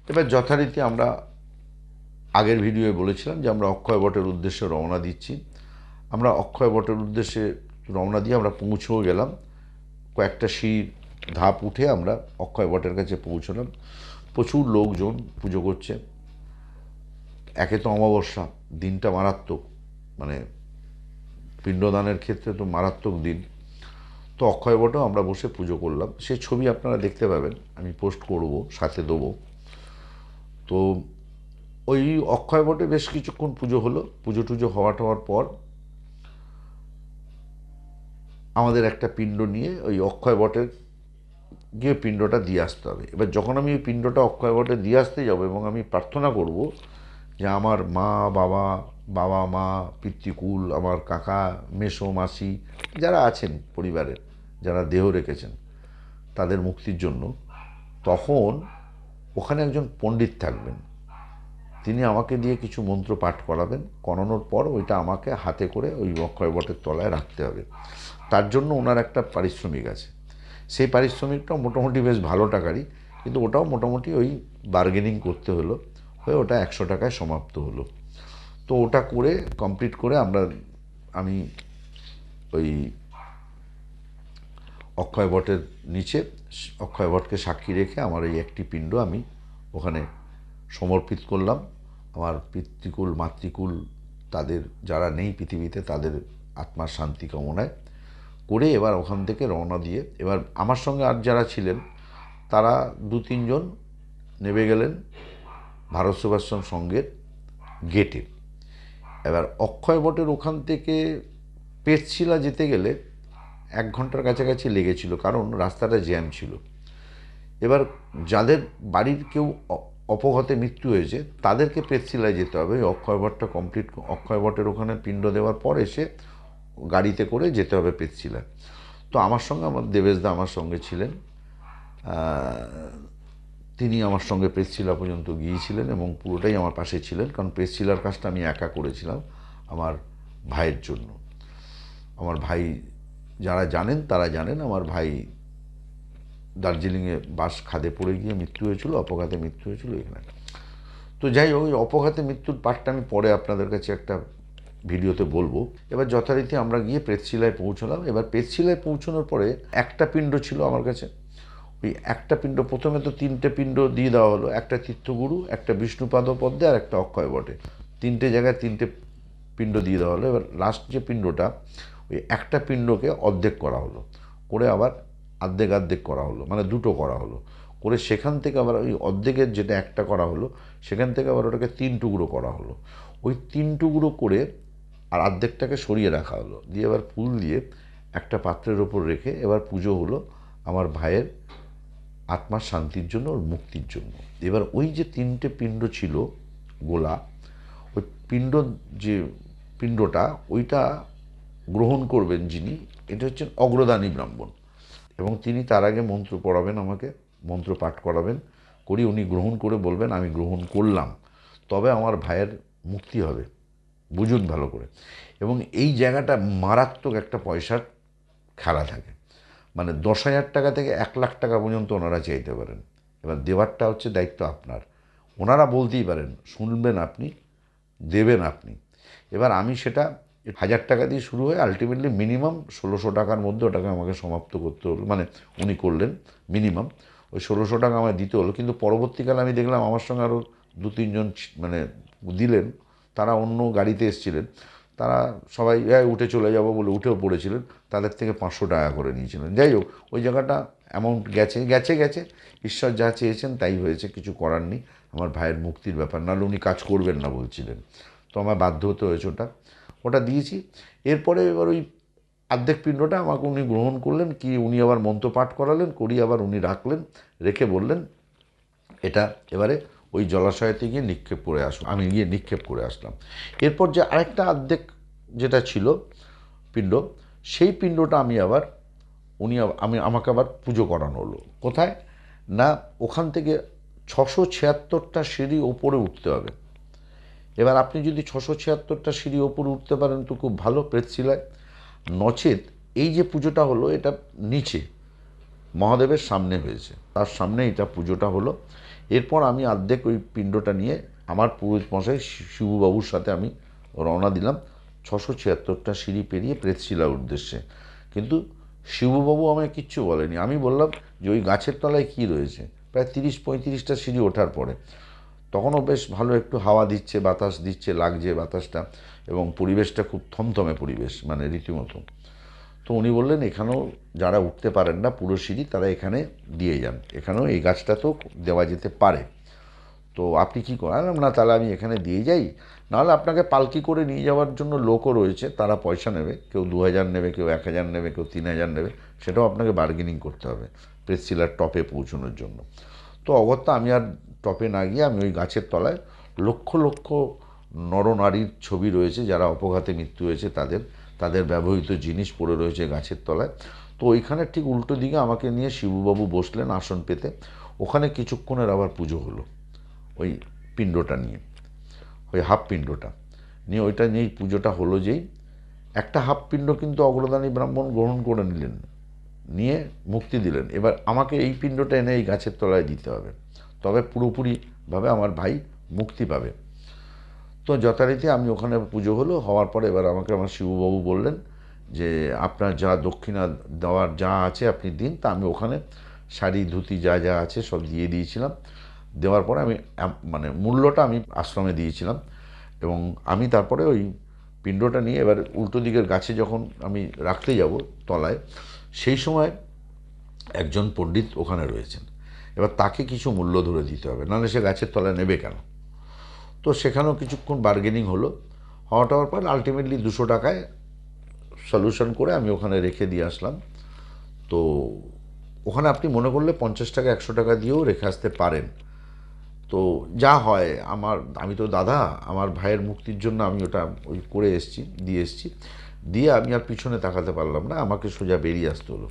এবার যথারীতি আমরা আগের ভিডিওয়ে বলেছিলাম যে আমরা অক্ষয় বটের উদ্দেশ্যে রওনা দিচ্ছি। আমরা অক্ষয় বটের উদ্দেশ্যে রওনা দিয়ে আমরা পৌঁছেও গেলাম। কয়েকটা সিঁড়ির ধাপ উঠে আমরা অক্ষয় বটের কাছে পৌঁছলাম। প্রচুর লোকজন পুজো করছে। একে তো অমাবস্যা, দিনটা মারাত্মক, মানে পিণ্ডদানের ক্ষেত্রে তো মারাত্মক দিন। তো অক্ষয় বটেও আমরা বসে পুজো করলাম। সে ছবি আপনারা দেখতে পাবেন, আমি পোস্ট করব, সাথে দেবো। তো ওই অক্ষয় বটে বেশ কিছুক্ষণ পুজো হলো। পুজো টুজো হওয়ার পর আমাদের একটা পিণ্ড নিয়ে ওই অক্ষয় বটের গিয়ে পিণ্ডটা দিয়ে আসতে হবে। এবার যখন আমি ওই পিণ্ডটা অক্ষয় বটে দিয়ে আসতে যাব এবং আমি প্রার্থনা করব যে আমার মা বাবা, বাবা মা, পিতৃকুল, আমার কাকা মেসো মাসি যারা আছেন পরিবারের, যারা দেহ রেখেছেন, তাদের মুক্তির জন্য, তখন ওখানে একজন পণ্ডিত থাকবেন। তিনি আমাকে দিয়ে কিছু মন্ত্র পাঠ করাবেন। করানোর পর ওইটা আমাকে হাতে করে ওই অক্ষয় বটের তলায় রাখতে হবে। তার জন্য ওনার একটা পারিশ্রমিক আছে। সেই পারিশ্রমিকটাও মোটামুটি বেশ ভালো টাকারই, কিন্তু ওটাও মোটামুটি ওই বার্গেনিং করতে হলো, হয়ে ওটা 100 টাকায় সমাপ্ত হলো। তো ওটা করে কমপ্লিট করে আমি ওই অক্ষয় বটের নিচে অক্ষয় বটকে সাক্ষী রেখে আমার এই একটি পিণ্ড আমি ওখানে সমর্পিত করলাম। আমার পিতৃকুল মাতৃকুল তাদের যারা নেই পৃথিবীতে, তাদের আত্মার শান্তি কামনায় করে এবার ওখান থেকে রওনা দিয়ে, এবার আমার সঙ্গে আর যারা ছিলেন তারা 2-3 জন নেমে গেলেন ভারত সেবাশ্রম সংঘের গেটে। এবার অক্ষয় বটের ওখান থেকে পেটশিলা যেতে গেলে 1 ঘন্টার কাছাকাছি লেগেছিল, কারণ রাস্তাটা জ্যাম ছিল। এবার যাদের বাড়ির কেউ অপঘাতে মৃত্যু হয়েছে তাদেরকে পেটশিলায় যেতে হবে। অক্ষয় বটটা কমপ্লিট, অক্ষয় বটের ওখানে পিণ্ড দেওয়ার পর এসে গাড়িতে করে যেতে হবে পেটশিলায়। তো আমার সঙ্গে আমার দেবেশদা আমার সঙ্গে ছিলেন। তিনি আমার সঙ্গে পেটশিলা পর্যন্ত গিয়েছিলেন এবং পুরোটাই আমার পাশে ছিলেন, কারণ পেটশিলার কাজটা আমি একা করেছিলাম আমার ভাইয়ের জন্য। আমার ভাই, যারা জানেন তারা জানেন, আমার ভাই দার্জিলিংয়ে বাস খাদে পড়ে গিয়ে মৃত্যু হয়েছিল, অপঘাতে মৃত্যু হয়েছিল এখানে। তো যাই হোক, ওই অপঘাতে মৃত্যুর পার্টটা আমি পরে আপনাদের কাছে একটা ভিডিওতে বলবো। এবার যথারীতি আমরা গিয়ে পেটশিলায় পৌঁছলাম। এবার পেটশিলায় পৌঁছানোর পরে একটা পিণ্ড ছিল আমার কাছে। ওই একটা পিণ্ড, প্রথমে তো 3টে পিণ্ড দিয়ে দেওয়া হলো, একটা তীর্থগুরু, একটা বিষ্ণুপাদ পদ্মে আর একটা অক্ষয় বটে। 3টে জায়গায় 3টে পিণ্ড দিয়ে দেওয়া হলো। এবার লাস্ট যে পিণ্ডটা, ওই একটা পিণ্ডকে অর্ধেক করা হলো, করে আবার অর্ধেক করা হলো, মানে 2টো করা হলো, করে সেখান থেকে আবার ওই অর্ধেকের যেটা একটা করা হলো সেখান থেকে আবার ওটাকে 3 টুকরো করা হলো। ওই 3 টুকরো করে আর অর্ধেকটাকে সরিয়ে রাখা হলো, দিয়ে এবার ফুল দিয়ে একটা পাত্রের ওপর রেখে এবার পুজো হলো আমার ভাইয়ের আত্মার শান্তির জন্য, ওর মুক্তির জন্য। এবার ওই যে 3টে পিণ্ড ছিল গোলা, ওই যে পিণ্ডটা ওইটা গ্রহণ করবেন যিনি, এটা হচ্ছেন অগ্রদানী ব্রাহ্মণ, এবং তিনি তার আগে মন্ত্র পড়াবেন, আমাকে মন্ত্র পাঠ করাবেন, করি উনি গ্রহণ করে বলবেন আমি গ্রহণ করলাম, তবে আমার ভাইয়ের মুক্তি হবে। বুঝুন ভালো করে। এবং এই জায়গাটা মারাত্মক একটা পয়সার খেলা থাকে, মানে 10,000 টাকা থেকে 1,00,000 টাকা পর্যন্ত ওনারা চাইতে পারেন। এবার দেওয়ারটা হচ্ছে দায়িত্ব আপনার। ওনারা বলতেই পারেন, শুনবেন আপনি, দেবেন আপনি। এবার আমি সেটা 1,000 টাকা দিয়ে শুরু হয়ে আলটিমেটলি মিনিমাম 1,600 টাকার মধ্যে ওটাকে আমাকে সমাপ্ত করতে হলো, মানে উনি করলেন মিনিমাম ওই 1,600 টাকা আমায় দিতে হলো। কিন্তু পরবর্তীকালে আমি দেখলাম আমার সঙ্গে আরও 2-3 জন মানে দিলেন, তারা অন্য গাড়িতে এসেছিলেন, তারা সবাই উঠে চলে যাব বলে উঠেও পড়েছিলেন, তাদের থেকে 500 টাকা করে নিয়েছিলেন। যাই হোক, ওই জায়গাটা অ্যামাউন্ট গেছে, ঈশ্বর যা চেয়েছেন তাই হয়েছে, কিছু করার নেই। আমার ভাইয়ের মুক্তির ব্যাপার, নাহলে উনি কাজ করবেন না বলছিলেন, তো আমার বাধ্য হতে হয়েছে ওটা দিয়েছি। এরপরে এবার ওই অর্ধেক পিণ্ডটা আমাকে উনি গ্রহণ করলেন, কি উনি আবার মন্ত্র পাঠ করালেন, করি আবার উনি রাখলেন, রেখে বললেন এটা এবারে ওই জলাশয়তে গিয়ে নিক্ষেপ করে আসুন। আমি গিয়ে নিক্ষেপ করে আসলাম। এরপর যে আরেকটা অর্ধেক যেটা ছিল পিণ্ড, সেই পিণ্ডটা আমাকে আবার পুজো করানো হলো। কোথায় না, ওখান থেকে 676টা সিঁড়ি ওপরে উঠতে হবে। এবার আপনি যদি 676টা সিঁড়ি ওপরে উঠতে পারেন তো খুব ভালো, পেটশিলায়। নচেত এই যে পুজোটা হলো এটা নিচে মহাদেবের সামনে হয়েছে, তার সামনে এটা পুজোটা হলো। এরপর আমি অর্ধেক ওই পিণ্ডটা নিয়ে আমার পুরোহিত মশাই শিবুবাবুর সাথে আমি রওনা দিলাম 676টা সিঁড়ি পেরিয়ে প্রেতশিলার উদ্দেশ্যে। কিন্তু শিবুবাবু আমায় কিচ্ছু বলেনি। আমি বললাম যে ওই গাছের তলায় কী রয়েছে। প্রায় 30-35টা সিঁড়ি ওঠার পরে তখনও বেশ ভালো একটু হাওয়া দিচ্ছে, বাতাস দিচ্ছে, লাগছে বাতাসটা, এবং পরিবেশটা খুব থমথমে পরিবেশ, মানে রীতিমতো। তো উনি বললেন এখানেও যারা উঠতে পারেন না পুরো সিঁড়ি তারা এখানে দিয়ে যান, এখানেও এই গাছটাতেও দেওয়া যেতে পারে। তো আপনি কী করেন? না তাহলে আমি এখানে দিয়ে যাই, নাহলে আপনাকে পালকি করে নিয়ে যাওয়ার জন্য লোকও রয়েছে, তারা পয়সা নেবে, কেউ 2000 নেবে, কেউ 1000 নেবে, কেউ 3000 নেবে, সেটাও আপনাকে বার্গেনিং করতে হবে প্রেসশিলার টপে পৌঁছানোর জন্য। তো অগত্যা আমি আর টপে না গিয়ে আমি ওই গাছের তলায় লক্ষ লক্ষ নরনারীর ছবি রয়েছে যারা অপঘাতে মৃত্যু হয়েছে, তাদের ব্যবহৃত জিনিস পড়ে রয়েছে গাছের তলায়। তো ওইখানে ঠিক উল্টো দিকে আমাকে নিয়ে শিবুবাবু বসলেন আসন পেতে। ওখানে কিছুক্ষণের আবার পুজো হলো ওই পিণ্ডটা নিয়ে, ওই হাফ পিণ্ডটা নিয়ে, ওইটা নিয়েই পুজোটা হলো। যেই একটা হাফ পিণ্ড কিন্তু অগ্রদানী ব্রাহ্মণ গ্রহণ করে নিলেন, নিয়ে মুক্তি দিলেন। এবার আমাকে এই পিণ্ডটা এনে এই গাছের তলায় দিতে হবে, তবে পুরোপুরিভাবে আমার ভাই মুক্তি পাবে। তো যথারীতি আমি ওখানে পুজো হলো, হওয়ার পরে এবার আমাকে আমার শিববাবু বললেন যে আপনার যা দক্ষিণা দেওয়ার যা আছে আপনি দিন। তা আমি ওখানে শাড়ি ধুতি যা যা আছে সব দিয়ে দিয়েছিলাম। দেওয়ার পরে আমি মানে মূল্যটা আমি আশ্রমে দিয়েছিলাম, এবং আমি তারপরে ওই পিণ্ডটা নিয়ে এবার উল্টো দিকের গাছে যখন আমি রাখতে যাব তলায়, সেই সময় একজন পণ্ডিত ওখানে রয়েছেন। এবার তাকে কিছু মূল্য ধরে দিতে হবে, নাহলে সে গাছের তলায় নেবে কেন। তো সেখানেও কিছুক্ষণ বার্গেনিং হলো, হওয়ার পর আলটিমেটলি 200 টাকায় সলিউশন করে আমি ওখানে রেখে দিয়ে আসলাম। তো ওখানে আপনি মনে করলে 50 টাকা 100 টাকা দিয়েও রেখে আসতে পারেন। তো যা হয়, আমি তো দাদা, আমার ভাইয়ের মুক্তির জন্য আমি ওটা ওই করে এসেছি, দিয়ে এসেছি, দিয়ে আমি আর পিছনে তাকাতে পারলাম না, আমাকে সোজা বেরিয়ে আসতে হলো।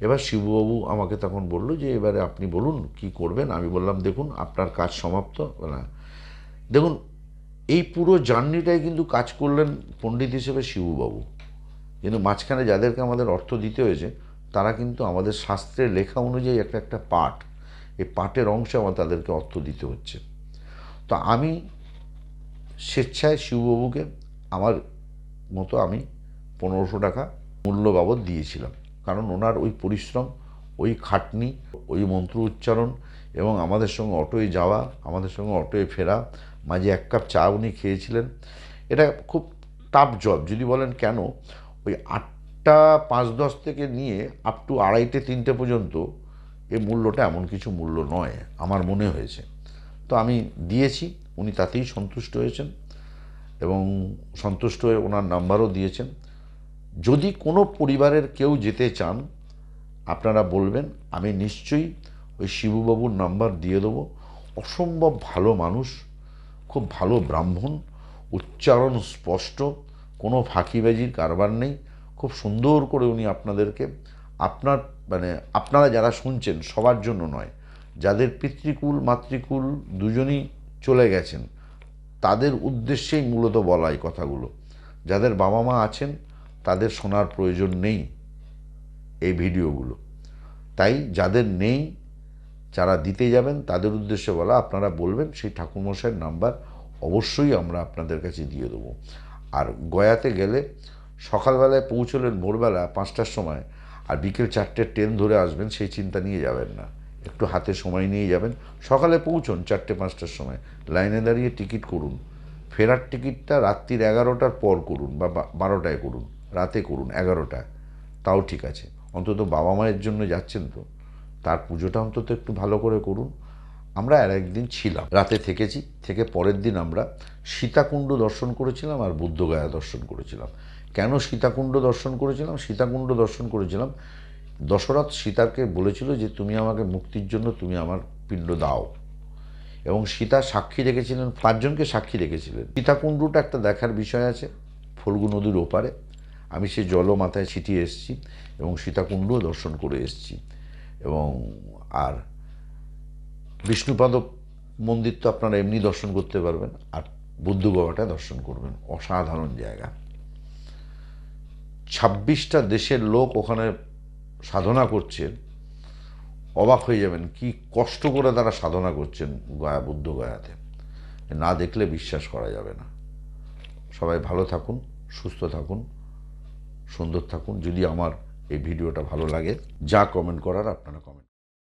এবার শিববাবু আমাকে তখন বললো যে এবারে আপনি বলুন কি করবেন। আমি বললাম দেখুন আপনার কাজ সমাপ্ত না, দেখুন এই পুরো জার্নিটাই কিন্তু কাজ করলেন পণ্ডিত হিসেবে শিববাবু, কিন্তু মাঝখানে যাদেরকে আমাদের অর্থ দিতে হয়েছে তারা কিন্তু আমাদের শাস্ত্রের লেখা অনুযায়ী একটা পাঠ, এই পাঠের অংশে আমার তাদেরকে অর্থ দিতে হচ্ছে। তো আমি স্বেচ্ছায় শিববাবুকে আমার মতো আমি 1500 টাকা মূল্য বাবদ দিয়েছিলাম, কারণ ওনার ওই পরিশ্রম, ওই খাটনি, ওই মন্ত্র উচ্চারণ, এবং আমাদের সঙ্গে অটোয় যাওয়া, আমাদের সঙ্গে অটোয় ফেরা, মাঝে 1 কাপ চা উনি খেয়েছিলেন। এটা খুব টাফ জব। যদি বলেন কেন, ওই 8টা 5-10 থেকে নিয়ে আপ টু 2:30-3টে পর্যন্ত এই মূল্যটা এমন কিছু মূল্য নয় আমার মনে হয়েছে। তো আমি দিয়েছি, উনি তাতেই সন্তুষ্ট হয়েছেন, এবং সন্তুষ্ট হয়ে ওনার নাম্বারও দিয়েছেন। যদি কোনো পরিবারের কেউ যেতে চান আপনারা বলবেন, আমি নিশ্চয়ই ওই শিবুবাবুর নাম্বার দিয়ে দেবো। অসম্ভব ভালো মানুষ, খুব ভালো ব্রাহ্মণ, উচ্চারণ স্পষ্ট, কোনো ফাঁকিবাজির কারবার নেই। খুব সুন্দর করে উনি আপনাদেরকে আপনারা যারা শুনছেন সবার জন্য নয়, যাদের পিতৃকুল মাতৃকুল দুজনই চলে গেছেন তাদের উদ্দেশ্যেই মূলত বলা এই কথাগুলো। যাদের বাবা মা আছেন তাদের শোনার প্রয়োজন নেই এই ভিডিওগুলো, তাই যাদের নেই, যারা দিতে যাবেন তাদের উদ্দেশ্যে বলা। আপনারা বলবেন, সেই ঠাকুরমশাইয়ের নাম্বার অবশ্যই আমরা আপনাদের কাছে দিয়ে দেবো। আর গয়াতে গেলে সকালবেলায় পৌঁছলেন ভোরবেলা 5টার সময়, আর বিকেল 4টের ট্রেন ধরে আসবেন সেই চিন্তা নিয়ে যাবেন না, একটু হাতে সময় নিয়ে যাবেন। সকালে পৌঁছন 4টে-5টার সময়, লাইনে দাঁড়িয়ে টিকিট করুন। ফেরার টিকিটটা রাত্রির 11টার পর করুন, বা 12টায় করুন, রাতে করুন 11টায়, তাও ঠিক আছে। অন্তত বাবা মায়ের জন্য যাচ্ছেন তো, তার পুজোটা অন্তত একটু ভালো করে করুন। আমরা আর একদিন ছিলাম, রাতে থেকেছি, থেকে পরের দিন আমরা সীতাকুণ্ড দর্শন করেছিলাম আর বুদ্ধগয়া দর্শন করেছিলাম। কেন সীতাকুণ্ড দর্শন করেছিলাম? সীতাকুণ্ড দর্শন করেছিলাম, দশরথ সীতাকে বলেছিল যে তুমি আমাকে মুক্তির জন্য তুমি আমার পিণ্ড দাও, এবং সীতা সাক্ষী রেখেছিলেন, 5 জনকে সাক্ষী রেখেছিলেন। সীতাকুণ্ডটা একটা দেখার বিষয় আছে, ফল্গু নদীর ওপারে। আমি সে জলও মাথায় ছিটিয়ে এসেছি, এবং সীতাকুণ্ডও দর্শন করে এসেছি। এবং আর বিষ্ণুপাদ মন্দির তো আপনারা এমনি দর্শন করতে পারবেন, আর বুদ্ধগয়াটা দর্শন করবেন, অসাধারণ জায়গা। 26টা দেশের লোক ওখানে সাধনা করছে, অবাক হয়ে যাবেন কি কষ্ট করে তারা সাধনা করছেন বুদ্ধগয়াতে। না দেখলে বিশ্বাস করা যাবে না। সবাই ভালো থাকুন, সুস্থ থাকুন, সুন্দর থাকুন। যদি আমার এই ভিডিওটা ভালো লাগে, যা কমেন্ট করার আপনারা কমেন্ট